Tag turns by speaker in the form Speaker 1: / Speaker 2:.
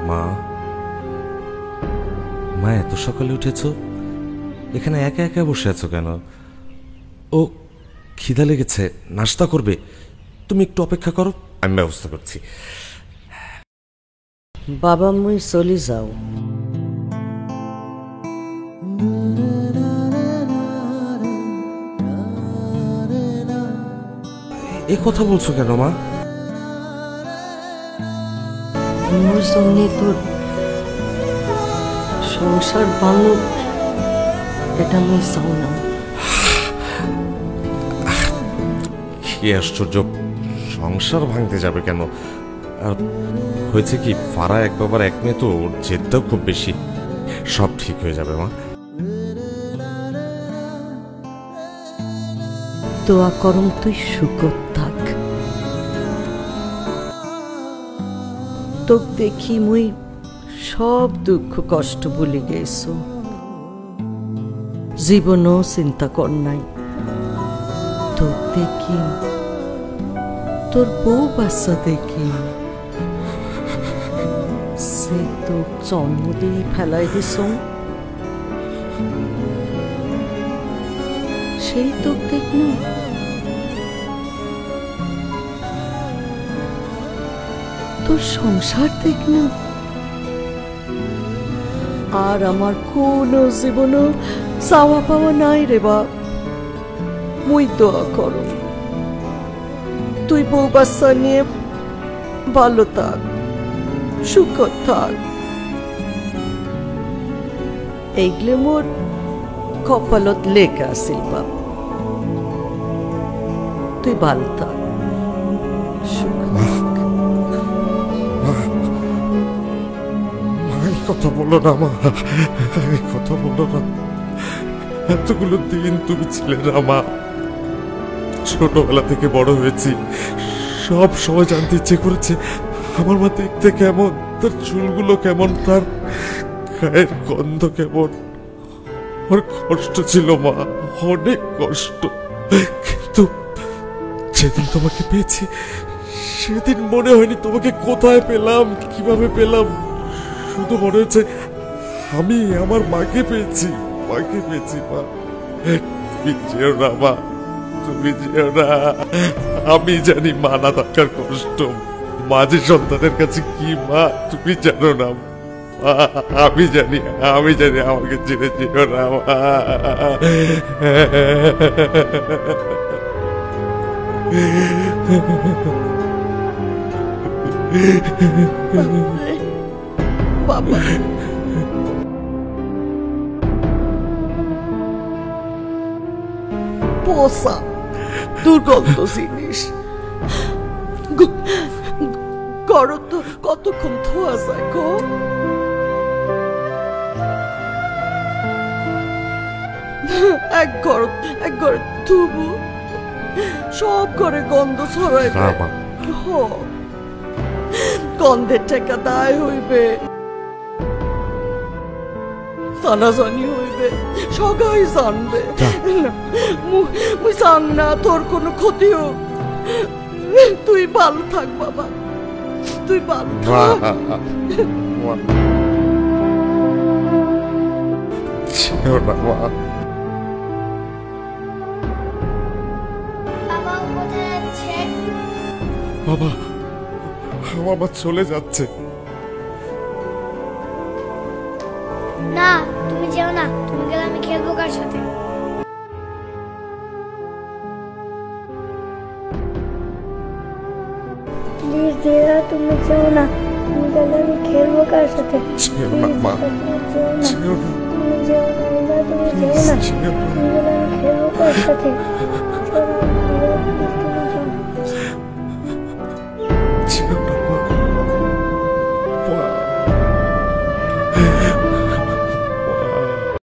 Speaker 1: মা, মা এত সকালে উঠেছো, এখানে একা একা বসে আছো কেন? ও খিদা লেগেছে, নাস্তা করবে, তুমি একটু অপেক্ষা করো, আমি ব্যবস্থা করছি।
Speaker 2: বাবা মুই চলি যাও।
Speaker 1: এ কথা বলছো কেন মা?
Speaker 2: মোর জন্য তোর সংসার ভাঙুক এটা মুই চাও না।
Speaker 1: কি আশ্চর্য, সংসার ভাঙতে যাবে কেন? আর হয়েছে কি, ফারা এক বাবার এক মেয়ে তো, ওর জেদটাও খুব বেশি। সব ঠিক হয়ে যাবে মা।
Speaker 2: দোয়া করম তুই সুখত থাক। তোক দেখি মুই সব দুঃখ কষ্ট ভুলে গেছো, জীবনও চিন্তা কর নাই। তোক দেখি, তোর বউ বাচ্চা দেখি, সে তোক জন্ম দিয়ে ফেলাই দিস, সেই তোক দেখ না। তোর সংসার দেখ না। আর আমার কোনো জীবনও চাওয়া পাওয়া নাই রে বাপ। মুই দোয়া করো তুই বউ বাচ্চা নিয়ে ভালো থাক, সুখ থাক। এইগুলো মোর কপালত লেখা আছিল বাপ। তুই ভালো থাক, সুখ থাক।
Speaker 1: কথা বলো না মা, কথা বলো না। এতগুলো দিন তুমি ছিলে না মা। ছোটবেলা থেকে বড় হয়েছি, সব সময় জানতে ইচ্ছে করেছে আমার মা দেখতে কেমন, তার চুলগুলো কেমন, তার গায়ের গন্ধ কেমন। আমার কষ্ট ছিল মা, অনেক কষ্ট। কিন্তু যেদিন তোমাকে পেয়েছি, সেদিন মনে হয়নি তোমাকে কোথায় পেলাম, কিভাবে পেলাম। শুধু মনে হচ্ছে আমি আমার মাকে পেয়েছি, মাকে পেয়েছি। মা তুমি যেও না মা, তুমি যেও না। আমি জানি মা না থাকার কষ্ট, মাঝে সন্তানের কাছে কি মা তুমি জানো না। আমি জানি, আমি জানি, আমাকে ছেড়ে যেও না মা।
Speaker 2: বাবা পোষা দুর্গন্ধ জিনিস, গরম তো কতক্ষণ ধোয়া যায় গো। এক ঘর ধুবো, সব ঘরে গন্ধ ছড়াই। গন্ধের টাকা দায় হইবে, জানাজানি হইবে, সবাই জানবে। মুই জান না তোর কোনো ক্ষতি হোক। তুই ভালো থাক বাবা, তুই ভালো থাক।
Speaker 1: বাবা, আমার মা চলে যাচ্ছে।
Speaker 3: না তুমি যেও না, তুমি গেলে আমি খেলবো কার সাথে? প্লিজ দেয়া, তুমি যেও না, তুমি গেলে আমি খেলবো কার সাথে? তুমি যেও না, তুমি যেও না, তুমি গেলে আমি খেলবো কার সাথে?